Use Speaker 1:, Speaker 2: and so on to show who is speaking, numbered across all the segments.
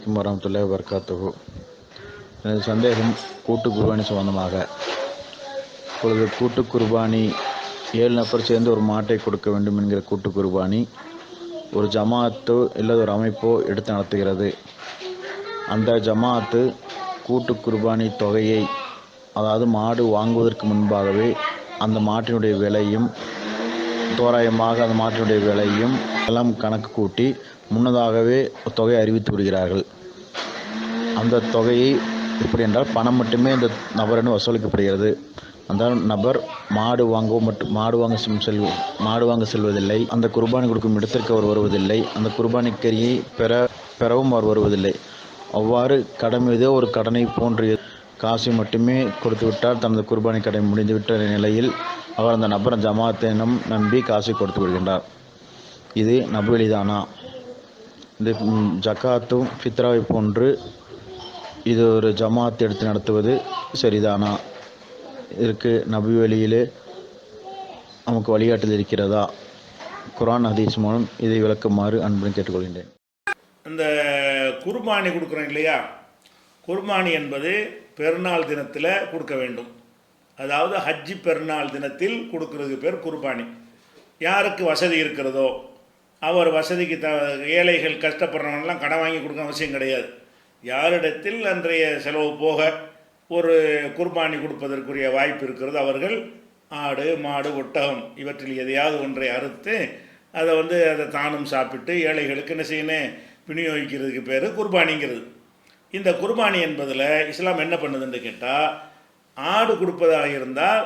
Speaker 1: அலைக்கும் வரமத்துல்லாஹி வபரகாத்துஹு. எனது சந்தேகம் கூட்டு குர்பானி சம்பந்தமாக. இப்பொழுது கூட்டு குர்பானி 7 நபர் சேர்ந்து ஒரு மாட்டை கொடுக்க வேண்டும் என்கிற கூட்டு குர்பானி ஒரு ஜமாஅத்தோ இல்லை ஒரு அமைப்போ எடுத்து நடத்துகிறது. அந்த ஜமாஅத்து கூட்டு குர்பானி தொகையை, அதாவது மாடு வாங்குவதற்கு முன்பாகவே அந்த மாட்டினுடைய விலையும், தோராயமாக அந்த மாட்டினுடைய விலையும் எல்லாம் கணக்கு கூட்டி முன்னதாகவே தொகை அறிவித்து விடுகிறார்கள். அந்த தொகையை எப்படி என்றால் பணம் மட்டுமே அந்த நபரிடம் வசூலிக்கப்படுகிறது. அந்த நபர் மாடு வாங்க செல்வதில்லை. அந்த குர்பானி கொடுக்கும் இடத்திற்கு அவர் வருவதில்லை. அந்த குர்பானி கரியை பெறவும் அவர் வருவதில்லை. அவ்வாறு கடன் மீதோ ஒரு கடனை போன்று காசை மட்டுமே கொடுத்துவிட்டால் தனது குர்பானி கடை முடிந்துவிட்ட நிலையில் அவர் அந்த நபர் ஜமாத்தினம் நம்பி காசை கொடுத்து விடுகின்றார். இது நபுவெளிதானா? இந்த ஜக்காத்தும் ஃபித்ராவை போன்று இது ஒரு ஜமாத் எடுத்து நடத்துவது சரிதானா? இதற்கு நபி வழியிலே நமக்கு வழிகாட்டுதல் இருக்கிறதா? குர்ஆன் ஹதீஸ் மூலம் இதை விளக்குமாறு அன்புடன் கேட்டுக்கொள்கின்றேன்.
Speaker 2: இந்த குர்பானி கொடுக்குறோம் இல்லையா, குர்பானி என்பது பெருநாள் தினத்தில் கொடுக்க வேண்டும். அதாவது ஹஜ்ஜி பெருநாள் தினத்தில் கொடுக்கறது பேர் குர்பானி. யாருக்கு வசதி இருக்கிறதோ அவர் வசதிக்கு ஏழைகள் கஷ்டப்படுறவங்கலாம் கடன் வாங்கி கொடுக்க அவசியம் கிடையாது. யாரிடத்தில் அன்றைய செலவு போக ஒரு குர்பானி கொடுப்பதற்குரிய வாய்ப்பு இருக்கிறது, அவர்கள் ஆடு, மாடு, ஒட்டகம் இவற்றில் எதையாவது ஒன்றை அறுத்து அதை தானும் சாப்பிட்டு ஏழைகளுக்கு என்ன செய்யணும், விநியோகிக்கிறதுக்கு பேர் குர்பானிங்கிறது. இந்த குர்பானி என்பதில் இஸ்லாம் என்ன பண்ணுதுன்னு கேட்டால், ஆடு கொடுப்பதாக இருந்தால்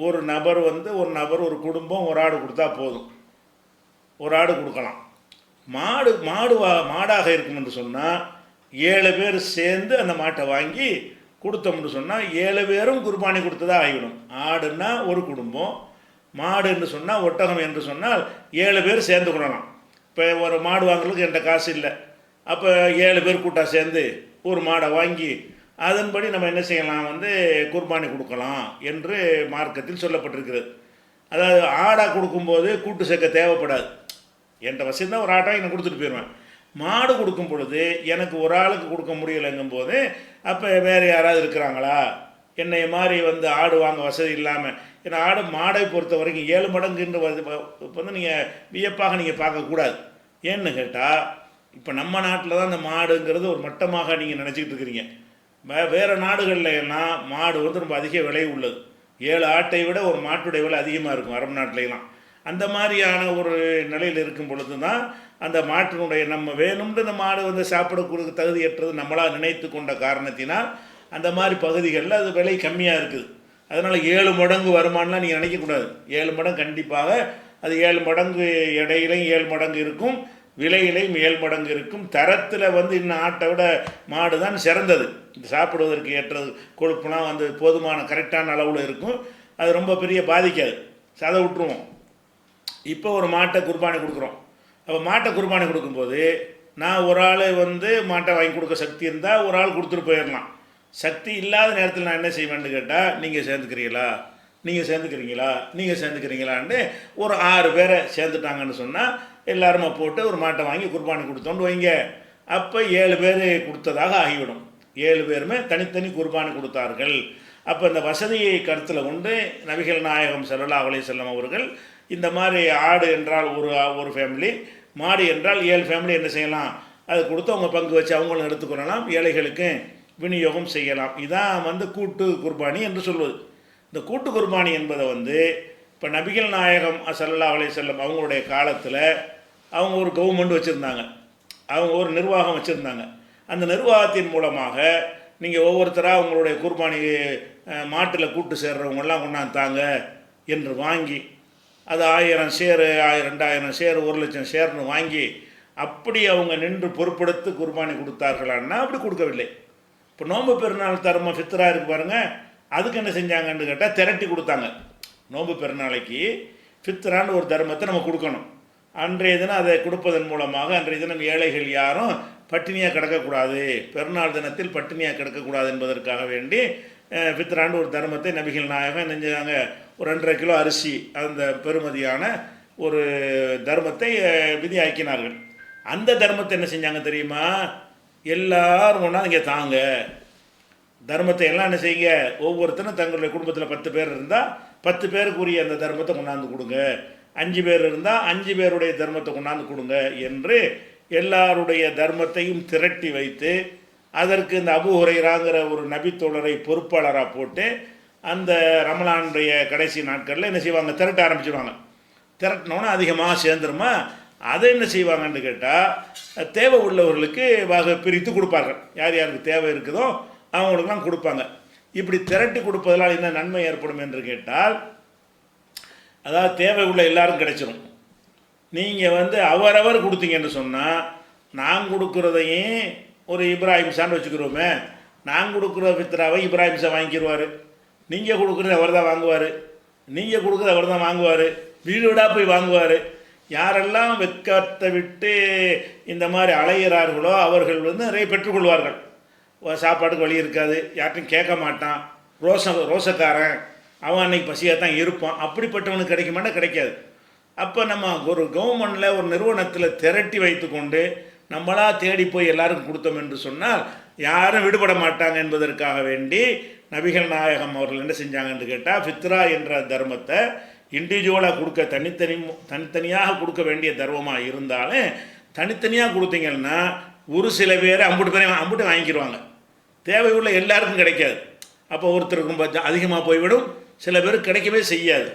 Speaker 2: ஒரு நபர் ஒரு குடும்பம் ஒரு ஆடு கொடுத்தா போதும், ஒரு ஆடு கொடுக்கலாம். மாடாக இருக்கும் என்று சொன்னால் 7 பேர் சேர்ந்து அந்த மாட்டை வாங்கி கொடுத்தோம்னு சொன்னால் 7 பேரும் குர்பானி கொடுத்ததா ஆகிவிடும். ஆடுன்னா ஒரு குடும்பம், மாடு என்று சொன்னால், ஒட்டகம் என்று சொன்னால் 7 பேர் சேர்ந்து கொள்ளலாம். இப்போ ஒரு மாடு வாங்குறதுக்கு என்கிட்ட காசு இல்லை, அப்போ 7 பேர் கூட்டா சேர்ந்து ஒரு மாடை வாங்கி அதன்படி நம்ம என்ன செய்யலாம், குர்பானி கொடுக்கலாம் என்று மார்க்கத்தில் சொல்லப்பட்டிருக்கிறது. அதாவது ஆடாக கொடுக்கும்போது கூட்டு சேர்க்க தேவைப்படாது. என்கிட்ட வசதி தான் ஒரு ஆட்டாக எனக்கு கொடுத்துட்டு போயிடுவேன். மாடு கொடுக்கும் பொழுது எனக்கு ஒரு ஆளுக்கு கொடுக்க முடியலைங்கும் போது அப்போ வேறு யாராவது இருக்கிறாங்களா, என்னை மாதிரி ஆடு வாங்க வசதி இல்லாமல், ஏன்னா மாடை பொறுத்த வரைக்கும் 7 மடங்குன்ற இப்போ நீங்கள் வியப்பாக நீங்கள் பார்க்கக்கூடாது. ஏன்னு கேட்டால், இப்போ நம்ம நாட்டில் தான் அந்த மாடுங்கிறது ஒரு மட்டமாக நீங்கள் நினச்சிக்கிட்டு இருக்கிறீங்க. வேறு நாடுகளில் எல்லாம் மாடு ரொம்ப அதிக விலை உள்ளது. 7 ஆட்டை விட ஒரு மாட்டுடைய விலை அதிகமாக இருக்கும் அரபு நாட்டிலாம். அந்த மாதிரியான ஒரு நிலையில் இருக்கும் பொழுது தான் அந்த மாட்டினுடைய நம்ம வேணும்னு இந்த மாடு சாப்பிடக்கூடிய தகுதியற்றது நம்மளாக நினைத்து கொண்ட காரணத்தினால் அந்த மாதிரி பகுதிகளில் அது விலை கம்மியாக இருக்குது. அதனால் 7 மடங்கு வருமானலாம் நீங்கள் நினைக்கக்கூடாது. 7 மடங்கு கண்டிப்பாக அது 7 மடங்கு எடையிலையும் 7 மடங்கு இருக்கும், விலையிலையும் 7 மடங்கு இருக்கும். தரத்தில் இன்னும் ஆட்டை விட மாடு தான் சிறந்தது. இந்த சாப்பிடுவதற்கு ஏற்றது கொழுப்புலாம் போதுமான கரெக்டான அளவில் இருக்கும். அது ரொம்ப பெரிய பாதிக்காது. அதை விட்டுருவோம். இப்போ ஒரு மாட்டை குர்பானி கொடுக்குறோம். அப்போ மாட்டை குர்பானி கொடுக்கும்போது நான் ஒரு ஆள் மாட்டை வாங்கி கொடுக்க சக்தி இருந்தால் ஒரு ஆள் கொடுத்துட்டு போயிடலாம். சக்தி இல்லாத நேரத்தில் நான் என்ன செய்வேன்னு கேட்டால், நீங்கள் சேர்ந்துக்கிறீங்களான்னு ஒரு 6 பேரை சேர்ந்துட்டாங்கன்னு சொன்னால் எல்லாருமா போட்டு ஒரு மாட்டை வாங்கி குர்பானி கொடுத்தோன்னு வைங்க. அப்போ 7 பேர் கொடுத்ததாக ஆகிவிடும். 7 பேருமே தனித்தனி குர்பானி கொடுத்தார்கள். அப்போ இந்த வசதியை கருத்தில் கொண்டு நபிகள் நாயகம் ஸல்லல்லாஹு அலைஹி வஸல்லம் அவர்கள் இந்த மாதிரி ஆடு என்றால் ஒரு ஃபேமிலி, மாடு என்றால் 7 ஃபேமிலி என்ன செய்யலாம், அது கொடுத்து அவங்க பங்கு வச்சு அவங்களும் எடுத்துக்கொள்ளலாம், ஏழைகளுக்கு விநியோகம் செய்யலாம். இதான் கூட்டு குர்பானி என்று சொல்வது. இந்த கூட்டு குர்பானி என்பதை இப்போ நபிகள் நாயகம் ஸல்லல்லாஹு அலைஹி வஸல்லம் அவங்களுடைய காலத்தில் அவங்க ஒரு கவர்மெண்ட் வச்சுருந்தாங்க, அவங்க ஒரு நிர்வாகம் வச்சுருந்தாங்க. அந்த நிர்வாகத்தின் மூலமாக நீங்கள் ஒவ்வொருத்தராக உங்களுடைய குர்பானி மாட்டில் கூட்டு சேர்றவங்கெல்லாம் கொண்டாந்தாங்க என்று வாங்கி அது 1000 ஷேரு, 2000 ஷேரு, 1,00,000 ஷேர்னு வாங்கி அப்படி அவங்க நின்று பொறுப்படுத்தி குர்பானி கொடுத்தார்களான்னா அப்படி கொடுக்கவில்லை. இப்போ நோன்பு பெருநாள் தர்மம் ஃபித்ரா இருக்கு பாருங்கள், அதுக்கு என்ன செஞ்சாங்கன்னு கேட்டால் திரட்டி கொடுத்தாங்க. நோன்பு பெருநாளைக்கு ஃபித்ரான்னு ஒரு தர்மத்தை நம்ம கொடுக்கணும். அன்றைய தினம் அதை கொடுப்பதன் மூலமாக அன்றைய தினம் ஏழைகள் யாரும் பட்டினியாக கிடக்கக்கூடாது, பெருநாள் தினத்தில் பட்டினியாக கிடக்கக்கூடாது என்பதற்காக வேண்டி ஃபித்ரான்னு ஒரு தர்மத்தை நபிகள் நாயகம் செஞ்சாங்க. ஒரு 2.5 கிலோ அரிசி அந்த பெருமதியான ஒரு தர்மத்தை விதி ஆக்கினார்கள். அந்த தர்மத்தை என்ன செஞ்சாங்க தெரியுமா, எல்லாரும் ஒன்றா இங்கே தாங்க, தர்மத்தை எல்லாம் என்ன செய்யுங்க, ஒவ்வொருத்தரும் தங்களுடைய குடும்பத்தில் 10 பேர் இருந்தால் 10 பேருக்குரிய அந்த தர்மத்தை கொண்டாந்து கொடுங்க, 5 பேர் இருந்தால் 5 பேருடைய தர்மத்தை கொண்டாந்து கொடுங்க என்று எல்லாருடைய தர்மத்தையும் திரட்டி வைத்து, அதற்கு இந்த அபூ ஹுரைராங்கிற ஒரு நபித்தோழரை பொறுப்பாளராக போட்டு அந்த ரமலானுடைய கடைசி நாட்களில் என்ன செய்வாங்க, திரட்ட ஆரம்பிச்சிடுவாங்க. திரட்டினோன்னா அதிகமாக சேர்ந்துருமா, அதை என்ன செய்வாங்கன்னு கேட்டால் தேவை உள்ளவர்களுக்கு பிரித்து கொடுப்பார்கள். யார் யாருக்கு தேவை இருக்குதோ அவங்களுக்கெல்லாம் கொடுப்பாங்க. இப்படி திரட்டி கொடுப்பதனால் என்ன நன்மை ஏற்படும் என்று கேட்டால், அதாவது தேவை உள்ள எல்லாரும் கிடைச்சிடும். நீங்கள் அவரவர் கொடுத்தீங்கன்னு சொன்னால், நான் கொடுக்குறதையும் ஒரு இப்ராஹிம் ஷான்னு வச்சுக்கிறோமே, நான் கொடுக்குற ஃபித்ராவை இப்ராஹிம் ஷா வாங்கிக்கிடுவார், நீங்கள் கொடுக்குறது அவர் தான் வாங்குவார், நீங்கள் கொடுக்குறது அவர் தான் வாங்குவார், வீடு வீடாக போய் வாங்குவார். யாரெல்லாம் வெட்கத்தை விட்டு இந்த மாதிரி அலைகிறார்களோ அவர்கள் நிறைய பெற்றுக்கொள்வார்கள். சாப்பாட்டுக்கு வழி இருக்காது, யார்ட்டும் கேட்க மாட்டான், ரோசக்காரன், அவன் அன்னைக்கு பசியாக தான் இருப்பான். அப்படிப்பட்டவனுக்கு கிடைக்குமானா கிடைக்காது. அப்போ நம்ம ஒரு கவர்மெண்டில் ஒரு நிறுவனத்தில் திரட்டி வைத்து கொண்டு நம்மளாக தேடி போய் எல்லாருக்கும் கொடுத்தோம் என்று சொன்னால் யாரும் விடுபட மாட்டாங்க என்பதற்காக வேண்டி நபிகள் நாயகம் அவர்கள் என்ன செஞ்சாங்கன்னு கேட்டால், ஃபித்ரா என்ற தர்மத்தை இண்டிவிஜுவலாக கொடுக்க தனித்தனியாக கொடுக்க வேண்டிய தர்மமாக இருந்தாலும் தனித்தனியாக கொடுத்தீங்கன்னா ஒரு சில பேர் அம்புட்டு வாங்கிடுவாங்க, தேவையுள்ள எல்லாருக்கும் கிடைக்காது. அப்போ ஒருத்தருக்கு ரொம்ப அதிகமாக போய்விடும், சில பேருக்கு கிடைக்கவே செய்யாது.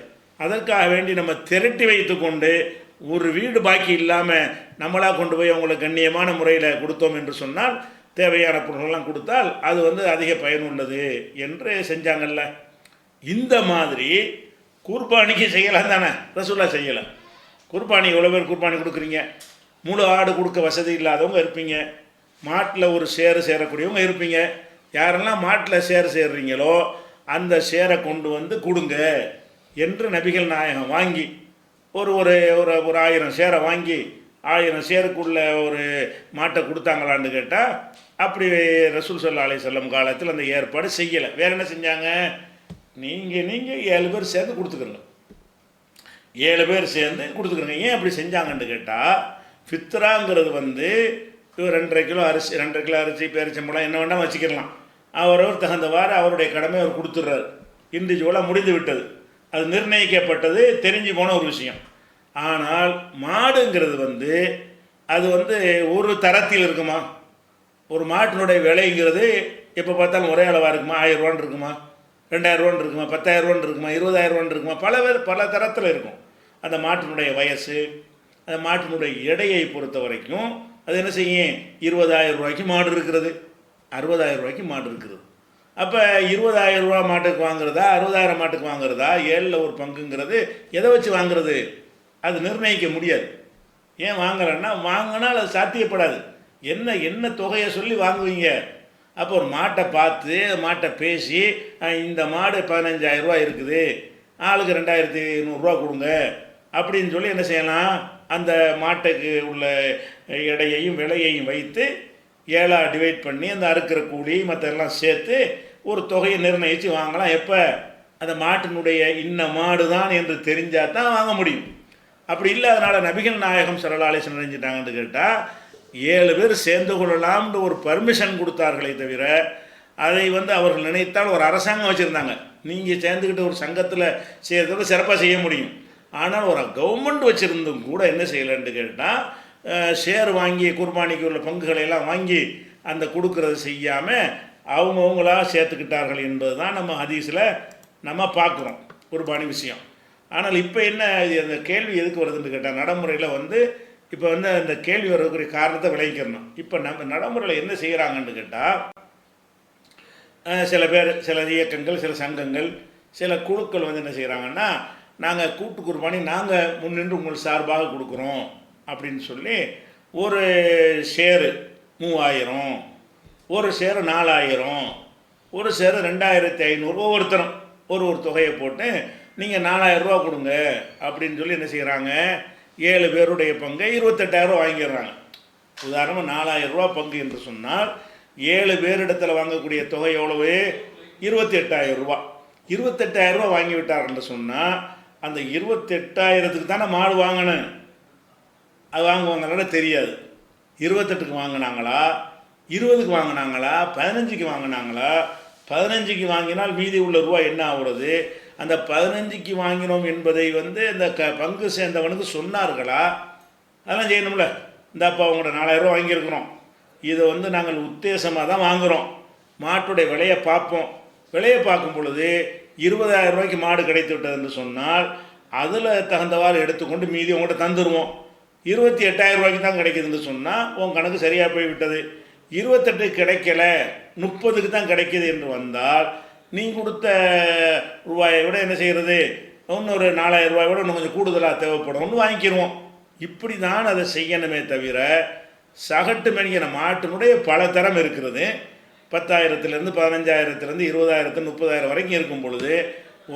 Speaker 2: அதற்காக வேண்டி நம்ம திரட்டி வைத்து கொண்டு ஒரு வீடு பாக்கி இல்லாமல் நம்மளாக கொண்டு போய் அவங்களுக்கு கண்ணியமான முறையில் கொடுத்தோம் என்று சொன்னால், தேவையான பொருள்கள்லாம் கொடுத்தால் அது அதிக பயனுள்ளது என்று செஞ்சாங்கல்ல. இந்த மாதிரி குர்பானிக்கு செய்யலாம் தானே, ரசூலா செய்யலை. குர்பானி எவ்வளோ பேர் குர்பானி கொடுக்குறீங்க, முழு ஆடு கொடுக்க வசதி இல்லாதவங்க இருப்பீங்க, மாட்டில் ஒரு சேரக்கூடியவங்க இருப்பீங்க. யாரெல்லாம் மாட்டில் சேர்றீங்களோ அந்த சேரை கொண்டு கொடுங்க என்று நபிகள் நாயகம் வாங்கி ஒரு ஒரு ஒரு 1000 சேரை வாங்கி 1000 சேருக்குள்ள ஒரு மாட்டை கொடுத்தாங்களான்னு கேட்டால், அப்படி ரசூல் ஸல்லல்லாஹு அலைஹி வஸல்லம் காலத்தில் அந்த ஏற்பாடு செய்யலை. வேறு என்ன செஞ்சாங்க, நீங்கள் 7 பேர் சேர்ந்து கொடுத்துக்கிறங்க, 7 பேர் சேர்ந்து கொடுத்துக்கிறங்க. ஏன் அப்படி செஞ்சாங்கன்னு கேட்டால், ஃபித்ராங்கிறது 2.5 கிலோ அரிசி, 2.5 கிலோ அரிசி, பேரிச்சம்பழம் என்ன வேண்டாம் வச்சுக்கிடலாம். அவரவர் தகுந்தவாறு அவருடைய கடமை அவர் கொடுத்துட்றாரு. இண்டிவிஜுவலாக முடிந்து விட்டது, அது நிர்ணயிக்கப்பட்டது, தெரிஞ்சு போன ஒரு விஷயம். ஆனால் மாடுங்கிறது அது ஒரு தரத்தில் இருக்குமா, ஒரு மாட்டினுடைய விலைங்கிறது எப்போ பார்த்தாலும் ஒரே அளவாக இருக்குமா, 1000 ரூபான்னு இருக்குமா, 2000 ரூபான்னு இருக்குமா, 10,000 ரூபான்னு இருக்குமா, 20,000 ரூபான்னு இருக்குமா, பல தரத்தில் இருக்கும். அந்த மாட்டினுடைய வயசு, அந்த மாட்டினுடைய எடையை பொறுத்த வரைக்கும் அது என்ன செய்யும், 20,000 ரூபாய்க்கு மாடு இருக்கிறது, 60,000 ரூபாய்க்கு மாடு இருக்குது. அப்போ 20,000 ரூபா மாட்டுக்கு வாங்குறதா, 60,000 மாட்டுக்கு வாங்குறதா, 7ல் ஒரு பங்குங்கிறது எதை வச்சு வாங்குறது, அது நிர்ணயிக்க முடியாது. ஏன் வாங்கலைன்னா, வாங்கினால் அது சாத்தியப்படாது. என்ன தொகையை சொல்லி வாங்குவீங்க. அப்போ ஒரு மாட்டை பார்த்து மாட்டை பேசி, இந்த மாடு 15,000 ரூபா இருக்குது, ஆளுக்கு 2,100 ரூபா கொடுங்க அப்படின்னு சொல்லி என்ன செய்யலாம், அந்த மாட்டுக்கு உள்ள எடையையும் விலையையும் வைத்து 7ஆக டிவைட் பண்ணி அந்த அறுக்கிற கூலி மற்றெல்லாம் சேர்த்து ஒரு தொகையை நிர்ணயித்து வாங்கலாம். எப்போ, அந்த மாட்டினுடைய இன்ன மாடு தான் என்று தெரிஞ்சால் தான் வாங்க முடியும். அப்படி இல்லை, அதனால் நபிகள் நாயகம் ஸல்லல்லாஹு அலைஹி வஸல்லம் நினைஞ்சிட்டாங்கன்னு கேட்டால் 7 பேர் சேர்ந்து கொள்ளலாம்னு ஒரு பர்மிஷன் கொடுத்தார்களே தவிர, அதை அவர்கள் நினைத்தால் ஒரு அரசாங்கம் வச்சுருந்தாங்க, நீங்கள் சேர்ந்துக்கிட்டு ஒரு சங்கத்தில் செய்கிறதுக்கு சிறப்பாக செய்ய முடியும். ஆனால் ஒரு கவர்மெண்ட் வச்சுருந்தும் கூட என்ன செய்யலைன்னு கேட்டால், ஷேர் வாங்கி குர்பானிக்கு உள்ள பங்குகளை எல்லாம் வாங்கி அந்த கொடுக்கறது செய்யாமல் அவங்கவுங்களா சேர்த்துக்கிட்டார்கள் என்பது தான் நம்ம ஹதீஸில் நம்ம பார்க்குறோம் குர்பானி விஷயம். ஆனால் இப்போ என்ன, அந்த கேள்வி எதுக்கு வருதுன்னு கேட்டால், நடைமுறையில் இப்போ அந்த கேள்வி வரக்கூடிய காரணத்தை விளைவிக்கிறணும். இப்போ நம்ம நடைமுறையில் என்ன செய்கிறாங்கன்னு கேட்டால், சில பேர், சில இயக்கங்கள், சில சங்கங்கள், சில குழுக்கள் என்ன செய்கிறாங்கன்னா, நாங்கள் கூட்டு குர்பானி நாங்கள் முன்னின்று உங்கள் சார்பாக கொடுக்குறோம் அப்படின்னு சொல்லி ஒரு ஷேரு 3000, ஒரு ஷேரு 4000, ஒரு ஷேரு 2,500, ஒவ்வொருத்தரும் ஒரு தொகையை போட்டு நீங்கள் 4,000 ரூபா கொடுங்க அப்படின்னு சொல்லி என்ன செய்கிறாங்க, 7 பேருடைய பங்கை 28,000 ரூபா வாங்கிடுறாங்க. உதாரணமாக 4,000 ரூபா பங்கு என்று சொன்னால் 7 பேரிடத்தில் வாங்கக்கூடிய தொகை எவ்வளவு, 28,000 ரூபா. 28,000 ரூபா வாங்கி விட்டார் என்று சொன்னால் அந்த 28,000க்கு தானே மாடு வாங்கணும். அது வாங்குவாங்களால தெரியாது. 28க்கு வாங்கினாங்களா, 20க்கு வாங்கினாங்களா 15க்கு வாங்கினாங்களா? 15க்கு வாங்கினால் மீதி உள்ள ரூபா என்ன ஆகுறது? அந்த 15க்கு வாங்கினோம் என்பதை வந்து இந்த பங்கு சேர்ந்தவனுக்கு சொன்னார்களா? அதெல்லாம் செய்யணும்ல. இந்த அப்போ அவங்களோட 4000 ரூபா வாங்கியிருக்கிறோம், இதை வந்து நாங்கள் உத்தேசமாக தான் வாங்குகிறோம், மாட்டுடைய விலையை பார்ப்போம். விலையை பார்க்கும் பொழுது 20,000 ரூபாய்க்கு மாடு கிடைத்து விட்டதுன்னு சொன்னால் அதில் தகுந்தவாறு எடுத்துக்கொண்டு மீதி உங்கள்கிட்ட தந்துடுவோம். 28,000 ரூபாய்க்கு தான் கிடைக்குதுன்னு சொன்னால் உன் கணக்கு சரியாக போய்விட்டது. 28 கிடைக்கல, 30க்கு தான் கிடைக்கிது என்று வந்தால் நீ கொடுத்த ரூபாயை விட என்ன செய்கிறது, இன்னொரு 4,000 ரூபாயை விட இன்னும் கொஞ்சம் கூடுதலாக தேவைப்படும்னு வாங்கிக்கிடுவோம். இப்படி தான் அதை செய்யணுமே தவிர, சகட்டு மெனிக்கிற மாட்டினுடைய பல தரம் இருக்கிறது. 10,000லேருந்து 15,000லேருந்து 20,000 30,000 வரைக்கும் இருக்கும் பொழுது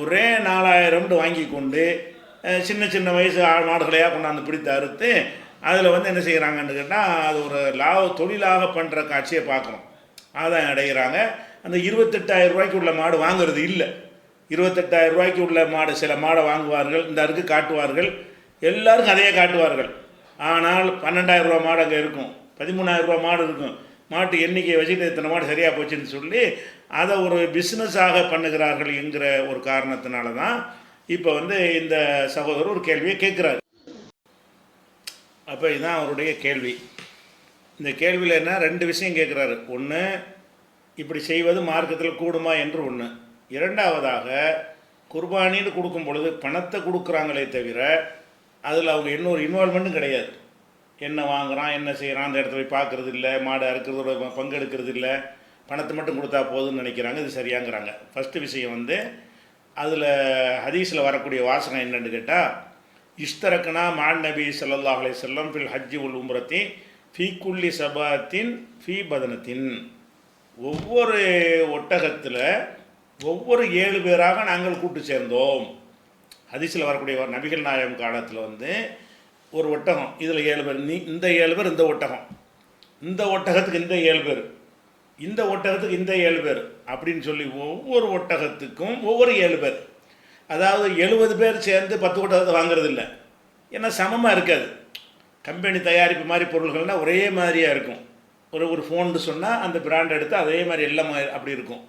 Speaker 2: ஒரே 4,000 வாங்கி கொண்டு சின்ன சின்ன வயசு மாடுகளையாக கொண்டாந்து பிடித்து அறுத்து அதில் வந்து என்ன செய்கிறாங்கன்னு கேட்டால் அது ஒரு தொழிலாக பண்ணுற காட்சியை பார்க்குறோம். ஆதாயம் அடைகிறாங்க. அந்த 28,000 ரூபாய்க்கு உள்ள மாடு வாங்குறது இல்லை. 28,000 ரூபாய்க்கு உள்ள மாடு சில மாடை வாங்குவார்கள், இந்த அருக்கு காட்டுவார்கள், எல்லாருக்கும் அதையே காட்டுவார்கள். ஆனால் 12,000 ரூபா மாடு அங்கே இருக்கும், 13,000 ரூபா மாடு இருக்கும். மாட்டு எண்ணிக்கையை வச்சுட்டு இத்தனை மாடு சரியாக போச்சுன்னு சொல்லி அதை ஒரு பிஸ்னஸாக பண்ணுகிறார்கள் என்கிற ஒரு காரணத்தினால தான் இப்போ வந்து இந்த சகோதரர் ஒரு கேள்வியை கேட்குறாரு. அப்போ இதுதான் அவருடைய கேள்வி. இந்த கேள்வியில் என்ன 2 விஷயம் கேட்குறாரு. ஒன்று, இப்படி செய்வது மார்க்கத்தில் கூடுமா என்று ஒன்று. இரண்டாவதாக, குர்பானின்னு கொடுக்கும் பொழுது பணத்தை கொடுக்குறாங்களே தவிர அதில் அவங்க இன்னொரு இன்வால்மெண்ட்டும் கிடையாது. என்ன வாங்குகிறான், என்ன செய்கிறான், அந்த இடத்துல போய் பார்க்குறது இல்லை, மாடு அறுக்கிறதோட பங்கெடுக்கிறது இல்லை, பணத்தை மட்டும் கொடுத்தா போதும்னு நினைக்கிறாங்க. இது சரியாங்கிறாங்க. ஃபஸ்ட்டு விஷயம் வந்து அதில் ஹதீஸில் வரக்கூடிய வாசகம் என்னென்னு கேட்டால், இஷ்தரக்கனா மான் நபி ஸல்லல்லாஹு அலைஹி வஸல்லம் ஃபில் ஹஜ்ஜி உல் உம்ரத்தி ஃபீ குல்லி சபாத்தின் ஃபீ பதனத்தின். ஒவ்வொரு ஒட்டகத்தில் ஒவ்வொரு 7 பேராக நாங்கள் கூட்டு சேர்ந்தோம். ஹதீஸில் வரக்கூடிய நபிகள் நாயகம் காலத்தில் வந்து ஒரு ஒட்டகம், இதில் 7 பேர், இந்த 7 பேர், இந்த ஒட்டகம், இந்த ஒட்டகத்துக்கு இந்த 7 பேர், இந்த ஒட்டகத்துக்கு இந்த 7 பேர் அப்படின்னு சொல்லி ஒவ்வொரு ஒட்டகத்துக்கும் ஒவ்வொரு 7 பேர். அதாவது 70 பேர் சேர்ந்து 10 ஒட்டகத்தை வாங்குறது இல்லை. ஏன்னா சமமாக இருக்காது. கம்பெனி தயாரிப்பு மாதிரி பொருள்கள்னால் ஒரே மாதிரியாக இருக்கும். ஒரு ஃபோன்னு சொன்னால் அந்த பிராண்ட் எடுத்து அதே மாதிரி எல்லாம் அப்படி இருக்கும்.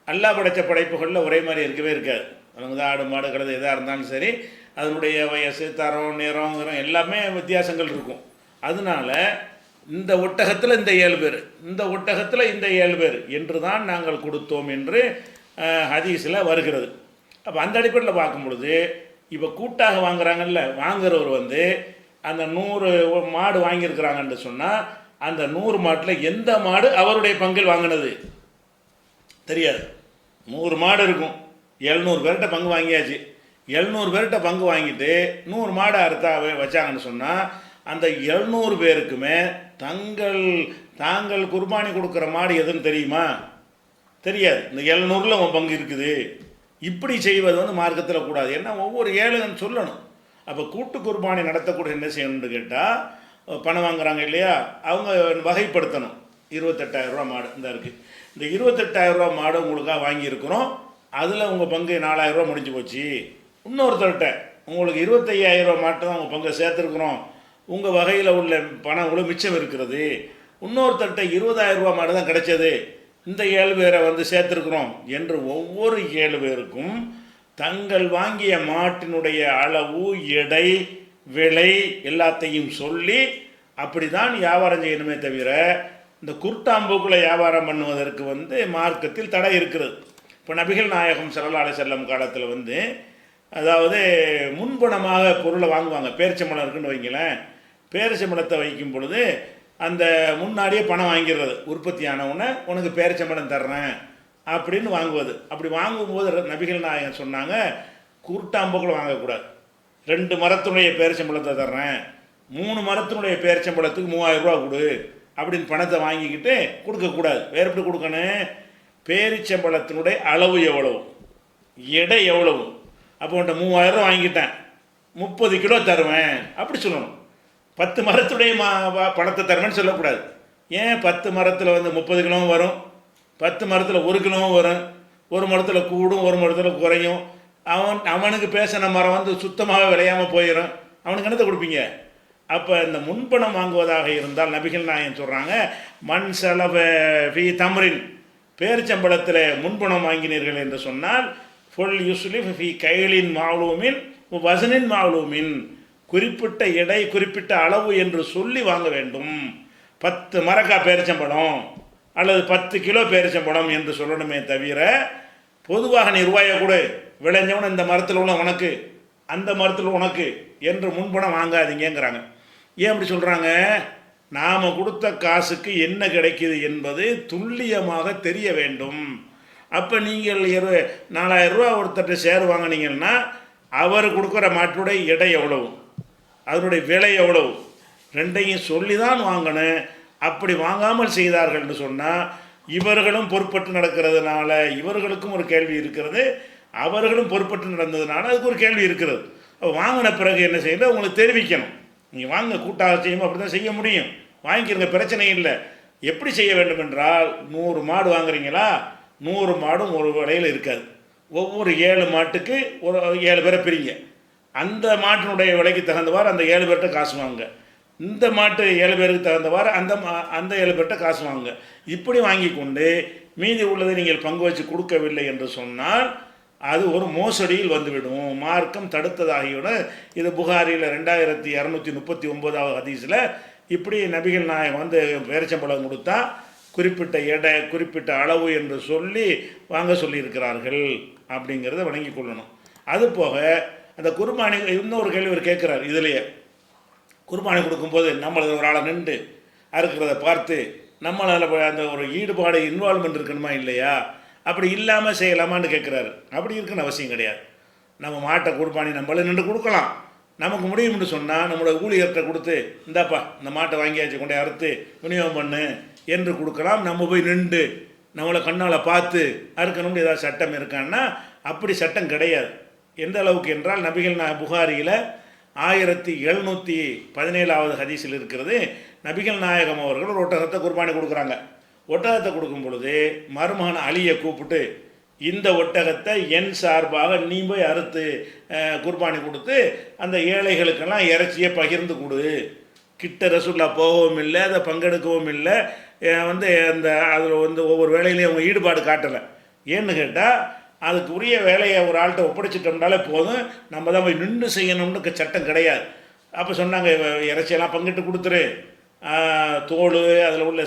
Speaker 2: அல்லாஹ் படைத்த படைப்புகளில் ஒரே மாதிரி இருக்கவே இருக்காது. அவங்க ஆடு மாடு கழுதை எதாக இருந்தாலும் சரி, அதனுடைய வயசு, தரம், நிறம் எல்லாமே வித்தியாசங்கள் இருக்கும். அதனால இந்த ஒட்டகத்தில் இந்த 7 பேர், இந்த ஒட்டகத்தில் இந்த 7 பேர் என்று தான் நாங்கள் கொடுத்தோம் என்று ஹதீஸில் வருகிறது. அப்போ அந்த அடிப்படையில் பார்க்கும் பொழுது இப்போ கூட்டாக வாங்குறாங்கல்ல, வாங்குறவர் வந்து அந்த 100 மாடு வாங்கியிருக்கிறாங்கன்னு சொன்னால் அந்த 100 மாட்டில் எந்த மாடு அவருடைய பங்கில் வாங்கினது தெரியாது. 100 மாடு இருக்கும், 700 பேர்கிட்ட பங்கு வாங்கியாச்சு. 700 பேர்கிட்ட பங்கு வாங்கிட்டு 100 மாடு அறுத்தா வச்சாங்கன்னு சொன்னால் அந்த 700 பேருக்குமே தாங்கள் குர்பானி கொடுக்குற மாடு எதுன்னு தெரியுமா? தெரியாது. இந்த 700ல் உன் பங்கு இருக்குது. இப்படி செய்வது வந்து மார்க்கத்தில் கூடாது. ஏன்னா ஒவ்வொரு ஏழுன்னு சொல்லணும். அப்போ கூட்டு குர்பானி நடத்தக்கூடிய என்ன செய்யணும்னு கேட்டால், பணம் வாங்குறாங்க இல்லையா, அவங்க வகைப்படுத்தணும். 28,000 ரூபா மாடு இந்த இருக்குது, இந்த 28,000 ரூபா மாடு உங்களுக்காக வாங்கியிருக்கிறோம், அதில் உங்கள் பங்கு 4,000 ரூபா முடிஞ்சு போச்சு. இன்னொருத்தர்கிட்ட உங்களுக்கு 25,000 ரூபா மாட்டு தான் உங்கள் பங்கை சேர்த்துருக்குறோம், உங்கள் வகையில் உள்ள பணம் கூட மிச்சம் இருக்கிறது. இன்னொருத்தர்கிட்ட 20,000 ரூபா மாடு தான் கிடைச்சது, இந்த 7 பேரை வந்து சேர்த்துருக்குறோம் என்று ஒவ்வொரு 7 பேருக்கும் தங்கள் வாங்கிய மாட்டினுடைய அளவு, எடை, விலை எல்லாத்தையும் சொல்லி அப்படி தான் வியாபாரம் செய்யணுமே தவிர இந்த குர்தாம்பூக்குள்ள வியாபாரம் பண்ணுவதற்கு வந்து மார்க்கத்தில் தடை இருக்கிறது. இப்போ நபிகள் நாயகம் ஸல்லல்லாஹு அலைஹி வஸல்லம் காலத்தில் வந்து அதாவது முன்பணமாக பொருளை வாங்குவாங்க. பேரிச்சம்பழம் இருக்குன்னு வைங்களேன், பேரிச்சம்பழத்தை வைக்கும் பொழுது அந்த முன்னாடியே பணம் வாங்கிடுறது, உற்பத்தி ஆனவுடனே உனக்கு பேரிச்சம்பழம் தர்றேன் அப்படின்னு வாங்குவது. அப்படி வாங்கும்போது நபிகள் நாயகம் சொன்னாங்க, குருட்டாம்பூக்களை வாங்கக்கூடாது. 2 மரத்தினுடைய பேரிச்சம்பழத்தை தர்றேன், 3 மரத்தினுடைய பேரிச்சம்பழத்துக்கு 3,000 ரூபா கொடு அப்படின்னு பணத்தை வாங்கிக்கிட்டு கொடுக்கக்கூடாது. வேறு எப்படி கொடுக்கணும்? பேரிச்சம்பழத்தினுடைய அளவு எவ்வளவு, எடை எவ்வளவு, அப்போ உன்ட்ட 3,000 ரூபா வாங்கிட்டேன், 30 கிலோ தருவேன் அப்படி சொல்லணும். 10 மரத்துடைய பணத்தை தருவேன்னு சொல்லக்கூடாது. ஏன் 10 மரத்தில் வந்து 30 கிலோவும் வரும், 10 மரத்தில் 1 கிலோவும் வரும், ஒரு மரத்தில் கூடும், ஒரு மரத்தில் குறையும். அவனுக்கு பேசின மரம் வந்து சுத்தமாக விளையாமல் போயிடும். அவனுக்கு என்னத்தை கொடுப்பீங்க? அப்போ இந்த முன்பணம் வாங்குவதாக இருந்தால் நபிகள் நாயகம் சொல்கிறாங்க, மண் செலவ ஃபி தம்ரின், பேரிச்சம்பளத்தில் முன்பணம் வாங்கினீர்கள் என்று சொன்னால் ஃபுல் யுஸ்லிஃப் ஃபி கைலின் மாலூமின் வசனின் மாலூமின், குறிப்பிட்ட எடை குறிப்பிட்ட அளவு என்று சொல்லி வாங்க வேண்டும். 10 மரக்கா பேரிச்சம்பழம் அல்லது 10 கிலோ பேரிச்சம்பழம் என்று சொல்லணுமே தவிர, பொதுவாக நீ ரூபாயை கொடு, விளைஞ்சவன இந்த மரத்தில் உள்ள உனக்கு, அந்த மரத்தில் உனக்கு என்று முன்பணம் வாங்காதீங்கிறாங்க. ஏன் அப்படி சொல்கிறாங்க? நாம் கொடுத்த காசுக்கு என்ன கிடைக்கிது என்பது துல்லியமாக தெரிய வேண்டும். அப்போ நீங்கள் 4000 ரூபா ஒருத்தட்ட ஷேர் வாங்கினீங்கன்னா அவர் கொடுக்குற மாட்டுடைய எடை எவ்வளவு, அதனுடைய விலை எவ்வளவு, ரெண்டையும் சொல்லி தான் வாங்கணும். அப்படி வாங்காமல் செய்தார்கள் என்று சொன்னால் இவர்களும் பொறுப்பட்டு நடக்கிறதுனால இவர்களுக்கும் ஒரு கேள்வி இருக்கிறது, அவர்களும் பொறுப்பட்டு நடந்ததுனால அதுக்கு ஒரு கேள்வி இருக்கிறது. வாங்கின பிறகு என்ன செய்யணும், உங்களுக்கு தெரிவிக்கணும். நீங்கள் வாங்க கூட்டாக செய்யணும், அப்படி தான் செய்ய முடியும், வாங்கிக்கிறங்க, பிரச்சனை இல்லை. எப்படி செய்ய வேண்டும் என்றால், 100 மாடு வாங்குறீங்களா, 100 மாடும் ஒரு விலையில் இருக்காது. ஒவ்வொரு 7 மாட்டுக்கு ஒரு 7 பேரை பிரிங்க. அந்த மாட்டினுடைய விலைக்கு தகுந்தவாறு அந்த 7 பேர்கிட்ட காசு வாங்க. இந்த மாட்டு 7 பேருக்கு தகுந்தவாறு அந்த 7 பேர்கிட்ட காசு வாங்க. இப்படி வாங்கி கொண்டு மீதி உள்ளதை நீங்கள் பங்கு வச்சு கொடுக்கவில்லை என்று சொன்னால் அது ஒரு மோசடியில் வந்துவிடும். மார்க்கம் தடுத்ததாகிவிடும். இது புகாரியில் 2239 ஹதீஸில் இப்படி நபிகள் நாயகம் வந்து பேரிச்சம்பழம் கொடுத்தா குறிப்பிட்ட எடை குறிப்பிட்ட அளவு என்று சொல்லி வாங்க சொல்லியிருக்கிறார்கள் அப்படிங்கிறத வழங்கி கொள்ளணும். அதுபோக அந்த குர்பானி, இன்னொரு கேள்வி ஒரு கேட்குறாரு இதுலேயே, குர்பானி கொடுக்கும்போது நம்மளது ஒரு ஆளை நின்று அறுக்கிறத பார்த்து நம்மளால் அந்த ஒரு ஈடுபாடு இன்வால்மெண்ட் இருக்கணுமா இல்லையா, அப்படி இல்லாமல் செய்யலாமான்னு கேட்குறாரு. அப்படி இருக்குன்னு அவசியம் கிடையாது. நம்ம மாட்டை குர்பானி நம்மள நின்று கொடுக்கலாம். நமக்கு முடியும்னு சொன்னால் நம்மளோட ஊழியர்கிட்ட கொடுத்து, இந்தாப்பா இந்த மாட்டை வாங்கியாச்சு கொண்டே அறுத்து விநியோகம் பண்ணு என்று கொடுக்கலாம். நம்ம போய் நின்று நம்மளை கண்ணால் பார்த்து அறுக்கணும்னு ஏதாவது சட்டம் இருக்கான்னா அப்படி சட்டம் கிடையாது. எந்த அளவுக்கு என்றால் நபிகள் புகாரியில் 1717 ஹதீஸில் இருக்கிறது. நபிகள் நாயகம் அவர்கள் ஒரு ஒட்டகத்தை குர்பானி கொடுக்குறாங்க. ஒட்டகத்தை கொடுக்கும் பொழுது மருமகன் அலியை கூப்பிட்டு, இந்த ஒட்டகத்தை என் சார்பாக நீ போய் அறுத்து குர்பானி கொடுத்து அந்த ஏழைகளுக்கெல்லாம் இறைச்சியை பகிர்ந்து கொடு. கிட்ட ரசூல்லா போகவும் இல்லை, அதை பங்கெடுக்கவும் இல்லை. வந்து அந்த அதில் வந்து ஒவ்வொரு வேலையிலையும் அவங்க ஈடுபாடு காட்டலை. ஏன்னு கேட்டால் அதுக்கு உரிய வேலையை ஒரு ஆள்கிட்ட ஒப்படைச்சிட்டோம்னாலே போதும், நம்ம தான் போய் நின்று செய்யணும்னு சட்டம் கிடையாது. அப்போ சொன்னாங்க, இறைச்சியெல்லாம் பங்கிட்டு கொடுத்துரு, தோல் அதில் உள்ள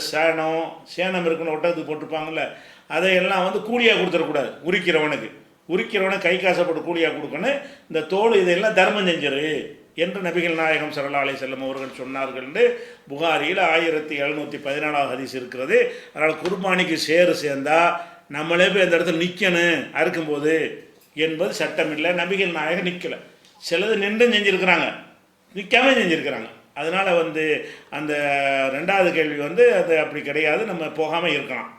Speaker 2: சேனம் இருக்குன்னு ஒட்டகத்துக்கு போட்டிருப்பாங்கள்ல, அதையெல்லாம் வந்து கூலியாக கொடுத்துடக்கூடாது. உரிக்கிறவனை கை காசப்பட்டு கூலியாக கொடுக்கணும். இந்த தோல் இதையெல்லாம் தர்மம் செஞ்சிரு என்று நபிகள் நாயகம் ஸல்லல்லாஹு அலைஹி வஸல்லம் அவர்கள் சொன்னார்கள் என்று புகாரியில் 1717 ஹதீஸ் இருக்கிறது. அதனால் குர்பானிக்கு சேர்ந்தா நம்மளே போய் அந்த இடத்துல நிற்கணும் அறுக்கும்போது என்பது சட்டம் இல்லை. நபிகள் நாயகம் நிற்கலை. சிலது நின்று செஞ்சுருக்கிறாங்க, நிற்காம செஞ்சுருக்கிறாங்க. அதனால் வந்து அந்த 2வது கேள்வி வந்து அது அப்படி கிடையாது, நம்ம போகாமல் இருக்கலாம்.